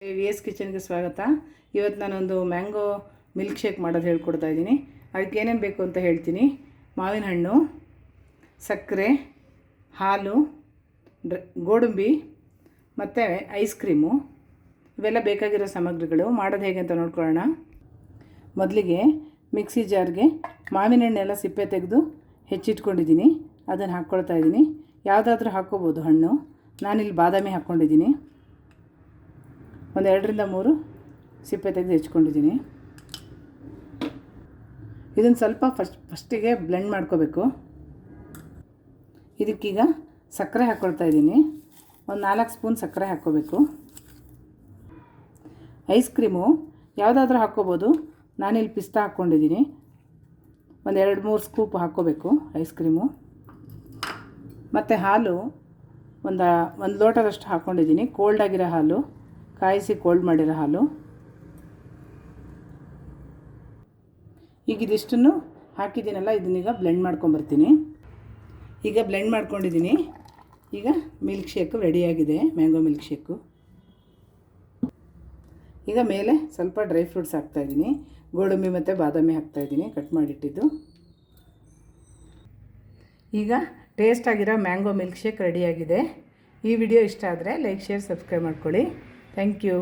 V S ಕಿಚನ್ಗೆ ಸ್ವಾಗತ. ಇವತ್ತು ನಾನೊಂದು ಮ್ಯಾಂಗೋ ಮಿಲ್ಕ್ ಶೇಕ್ ಮಾಡೋದು ಹೇಳ್ಕೊಡ್ತಾ ಇದ್ದೀನಿ. ಅದಕ್ಕೆ ಏನೇನು ಬೇಕು ಅಂತ ಹೇಳ್ತೀನಿ. ಮಾವಿನ ಹಣ್ಣು, ಸಕ್ಕರೆ, ಹಾಲು, ಗೋಡಂಬಿ ಮತ್ತು ಐಸ್ ಕ್ರೀಮು, ಇವೆಲ್ಲ ಬೇಕಾಗಿರೋ ಸಾಮಗ್ರಿಗಳು. ಮಾಡೋದು ಹೇಗೆ ಅಂತ ನೋಡ್ಕೊಳ್ಳೋಣ. ಮೊದಲಿಗೆ ಮಿಕ್ಸಿ ಜಾರ್ಗೆ ಮಾವಿನ ಹಣ್ಣೆಲ್ಲ ಸಿಪ್ಪೆ ತೆಗೆದು ಹೆಚ್ಚಿಟ್ಕೊಂಡಿದ್ದೀನಿ. ಅದನ್ನು ಹಾಕ್ಕೊಳ್ತಾ ಇದ್ದೀನಿ. ಯಾವುದಾದ್ರೂ ಹಾಕ್ಕೋಬೋದು ಹಣ್ಣು. ನಾನಿಲ್ಲಿ ಬಾದಾಮಿ ಹಾಕ್ಕೊಂಡಿದ್ದೀನಿ. ಒಂದು 2-3 ಸಿಪ್ಪೆ ತೆಗೆದು ಹೆಚ್ಕೊಂಡಿದ್ದೀನಿ. ಇದನ್ನು ಸ್ವಲ್ಪ ಫಸ್ಟಿಗೆ ಬ್ಲೆಂಡ್ ಮಾಡ್ಕೋಬೇಕು. ಇದಕ್ಕೀಗ ಸಕ್ಕರೆ ಹಾಕ್ಕೊಳ್ತಾ ಇದ್ದೀನಿ. ಒಂದು 4 ಸ್ಪೂನ್ ಸಕ್ಕರೆ ಹಾಕ್ಕೋಬೇಕು. ಐಸ್ ಕ್ರೀಮು ಯಾವುದಾದ್ರೂ ಹಾಕ್ಕೋಬೋದು. ನಾನಿಲ್ಲಿ ಪಿಸ್ತಾ ಹಾಕ್ಕೊಂಡಿದ್ದೀನಿ. ಒಂದು 2-3 ಸ್ಕೂಪ್ ಹಾಕ್ಕೋಬೇಕು ಐಸ್ ಕ್ರೀಮು. ಮತ್ತು ಹಾಲು ಒಂದು ಲೋಟದಷ್ಟು ಹಾಕ್ಕೊಂಡಿದ್ದೀನಿ. ಕೋಲ್ಡ್ ಆಗಿರೋ ಹಾಲು, ಕಾಯಿಸಿ ಕೋಲ್ಡ್ ಮಾಡಿರೋ ಹಾಲು. ಈಗ ಇದಿಷ್ಟನ್ನು ಹಾಕಿದ್ದೀನಲ್ಲ, ಇದನ್ನೀಗ ಬ್ಲೆಂಡ್ ಮಾಡ್ಕೊಂಬರ್ತೀನಿ. ಈಗ ಬ್ಲೆಂಡ್ ಮಾಡ್ಕೊಂಡಿದ್ದೀನಿ. ಈಗ ಮಿಲ್ಕ್ ಶೇಕು ರೆಡಿಯಾಗಿದೆ, ಮ್ಯಾಂಗೋ ಮಿಲ್ಕ್ ಶೇಕು. ಈಗ ಮೇಲೆ ಸ್ವಲ್ಪ ಡ್ರೈ ಫ್ರೂಟ್ಸ್ ಹಾಕ್ತಾಯಿದ್ದೀನಿ. ಗೋಡಂಬಿ ಮತ್ತು ಬಾದಾಮಿ ಹಾಕ್ತಾಯಿದ್ದೀನಿ, ಕಟ್ ಮಾಡಿಟ್ಟಿದ್ದು. ಈಗ ಟೇಸ್ಟ್ ಆಗಿರೋ ಮ್ಯಾಂಗೋ ಮಿಲ್ಕ್ ಶೇಕ್ ರೆಡಿಯಾಗಿದೆ. ಈ ವಿಡಿಯೋ ಇಷ್ಟ ಆದರೆ ಲೈಕ್, ಶೇರ್, ಸಬ್ಸ್ಕ್ರೈಬ್ ಮಾಡ್ಕೊಳ್ಳಿ. Thank you.